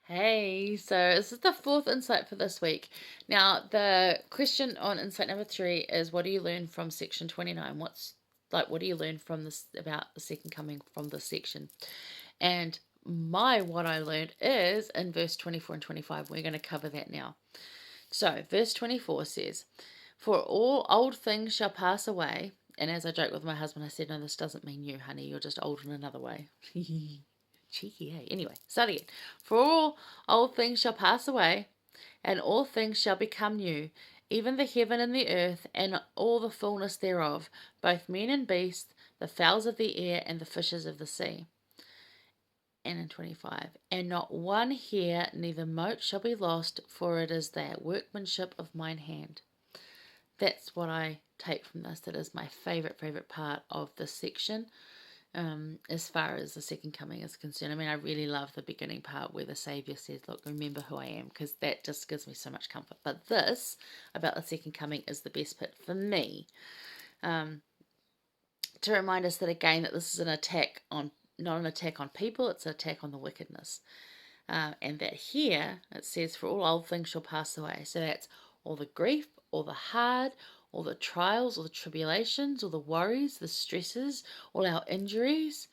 Hey, so this is the fourth insight for this week. Now, the question on insight number 3 is what do you learn from section 29? What do you learn from this about the second coming from this section? And what I learned is in verse 24 and 25. We're going to cover that now. So, verse 24 says, "For all old things shall pass away." And as I joked with my husband, I said, "No, this doesn't mean you, honey. You're just old in another way." Cheeky, eh? Anyway, start again. "For all old things shall pass away, and all things shall become new, even the heaven and the earth, and all the fullness thereof, both men and beasts, the fowls of the air, and the fishes of the sea." And in 25, "And not one hair, neither mote shall be lost, for it is the workmanship of mine hand." That's what I take from this. That is my favorite part of this section. As far as the second coming is concerned. I mean, I really love the beginning part where the Saviour says, "Look, remember who I am," because that just gives me so much comfort. But this, about the second coming, is the best bit for me. To remind us that, again, that this is not an attack on people, it's an attack on the wickedness. And that here, it says, "For all old things shall pass away." So that's all the grief, all the hard, all the trials, all the tribulations, all the worries, the stresses, all our injuries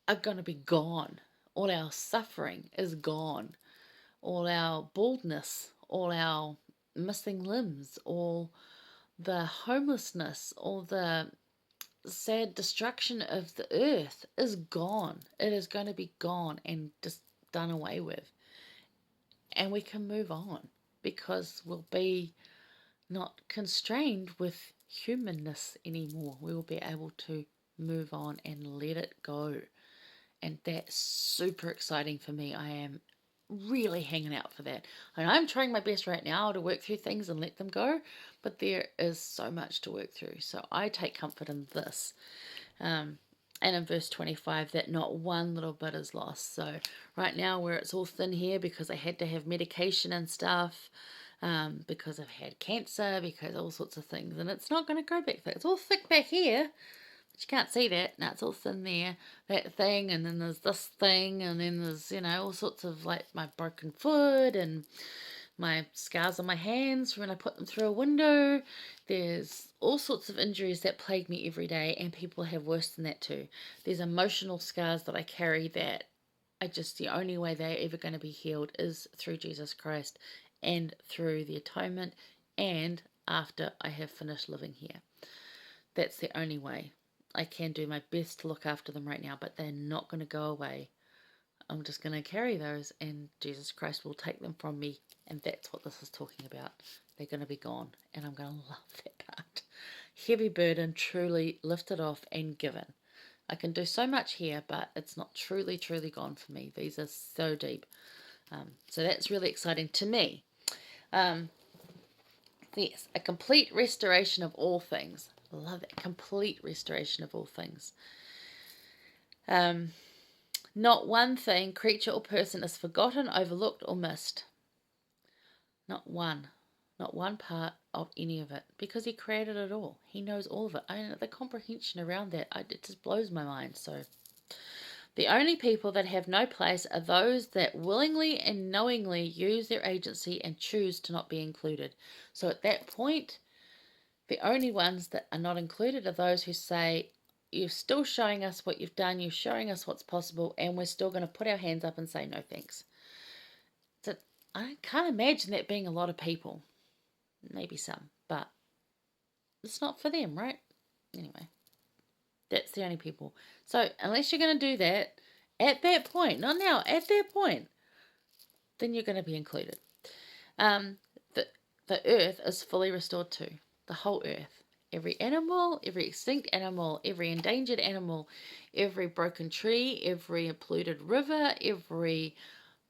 are going to be gone. All our suffering is gone. All our baldness, all our missing limbs, all the homelessness, all the sad destruction of the earth is gone. It is going to be gone and just done away with. And we can move on because we'll be not constrained with humanness anymore. We will be able to move on and let it go. And that's super exciting for me. I am really hanging out for that. And I'm trying my best right now to work through things and let them go, but there is so much to work through. So I take comfort in this. And in verse 25, that not one little bit is lost. So right now, where it's all thin here because I had to have medication and stuff, because I've had cancer, because all sorts of things, and it's not going to go back thick. It's all thick back here, but you can't see that. Now it's all thin there, that thing, and then there's this thing, and then there's, all sorts of, like, my broken foot and my scars on my hands when I put them through a window. There's all sorts of injuries that plague me every day, and people have worse than that too. There's emotional scars that I carry that the only way they're ever going to be healed is through Jesus Christ and through the atonement and after I have finished living here. That's the only way. I can do my best to look after them right now, but they're not going to go away. I'm just going to carry those, and Jesus Christ will take them from me, and that's what this is talking about. They're going to be gone, and I'm going to love that part. Heavy burden truly lifted off and given. I can do so much here, but it's not truly gone for me. These are so deep. So that's really exciting to me. Yes, a complete restoration of all things. Love it. Complete restoration of all things. Not one thing, creature or person is forgotten, overlooked, or missed. Not one. Not one part of any of it. Because he created it all. He knows all of it. I mean, the comprehension around that, it just blows my mind. So, the only people that have no place are those that willingly and knowingly use their agency and choose to not be included. So at that point, the only ones that are not included are those who say, "You're still showing us what you've done, you're showing us what's possible, and we're still going to put our hands up and say no thanks." So I can't imagine that being a lot of people. Maybe some, but it's not for them, right? Anyway, that's the only people. So unless you're going to do that, at that point, not now, at that point, then you're going to be included. The earth is fully restored too. The whole earth. Every animal, every extinct animal, every endangered animal, every broken tree, every polluted river, every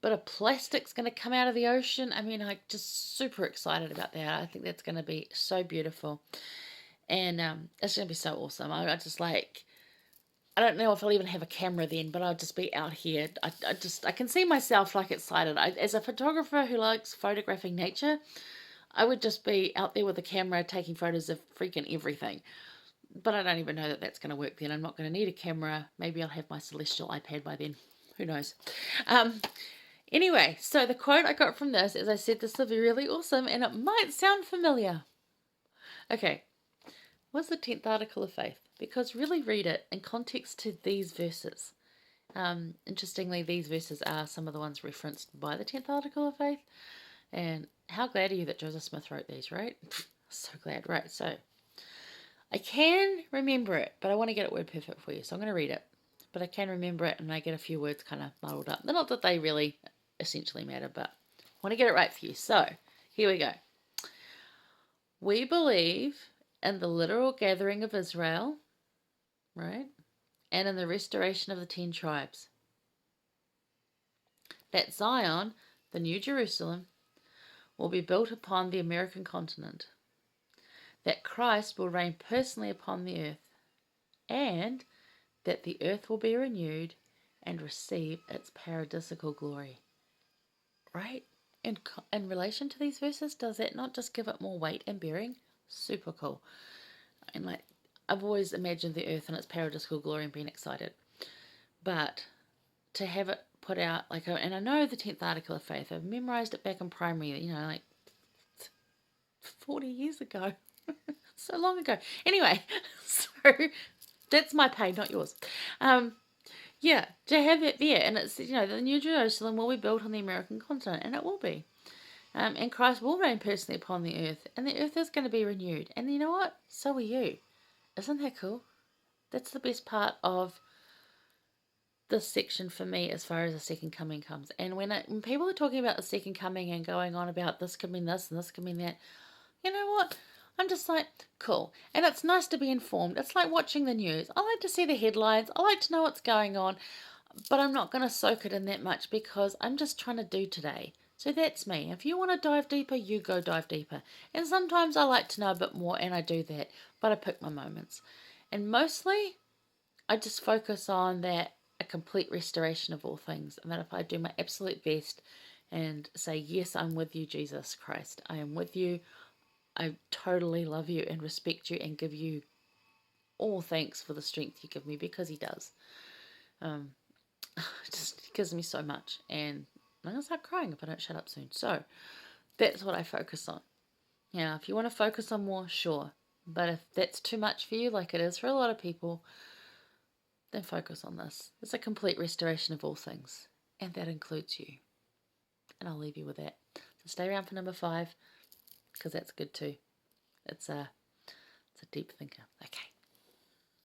bit of plastic's going to come out of the ocean. I mean, I'm just super excited about that. I think that's going to be so beautiful. And it's going to be so awesome. I just like... I don't know if I'll even have a camera then, but I'll just be out here. I can see myself like excited. As a photographer who likes photographing nature, I would just be out there with a camera taking photos of freaking everything. But I don't even know that that's going to work then. I'm not going to need a camera. Maybe I'll have my celestial iPad by then. Who knows? Anyway, so the quote I got from this is I said this will be really awesome and it might sound familiar. Okay, what's the 10th article of faith? Because really read it in context to these verses. Interestingly, these verses are some of the ones referenced by the 10th article of faith. And how glad are you that Joseph Smith wrote these, right? So glad. Right, so I can remember it, but I want to get it word perfect for you. So I'm going to read it. But I can remember it and I get a few words kind of muddled up. Not that they really essentially matter, but I want to get it right for you. So here we go. We believe in the literal gathering of Israel, right? And in the restoration of the 10 tribes. That Zion, the New Jerusalem, will be built upon the American continent. That Christ will reign personally upon the earth. And that the earth will be renewed and receive its paradisical glory. Right? In relation to these verses, does that not just give it more weight and bearing? Super cool. And like, I've always imagined the earth and its paradisical glory and been excited. But to have it put out, like, and I know the 10th article of faith, I've memorized it back in primary, like 40 years ago. So long ago. Anyway, so that's my pain, not yours. Yeah, to have it there, and it's, the New Jerusalem will be built on the American continent, and it will be. And Christ will reign personally upon the earth, and the earth is going to be renewed. And you know what? So are you. Isn't that cool? That's the best part of this section for me as far as the second coming comes. And when people are talking about the second coming and going on about this could mean this and this could mean that, you know what? I'm just like, cool. And it's nice to be informed. It's like watching the news. I like to see the headlines. I like to know what's going on. But I'm not going to soak it in that much because I'm just trying to do today. So that's me. If you want to dive deeper, you go dive deeper. And sometimes I like to know a bit more and I do that. But I pick my moments. And mostly, I just focus on that a complete restoration of all things. And that if I do my absolute best and say, yes, I'm with you, Jesus Christ. I am with you. I totally love you and respect you and give you all thanks for the strength you give me because he does. Just gives me so much. And I'm going to start crying if I don't shut up soon. So that's what I focus on. Now, if you want to focus on more, sure. But if that's too much for you, like it is for a lot of people, then focus on this. It's a complete restoration of all things. And that includes you. And I'll leave you with that. So stay around for number 5, because that's good too. It's a deep thinker. Okay.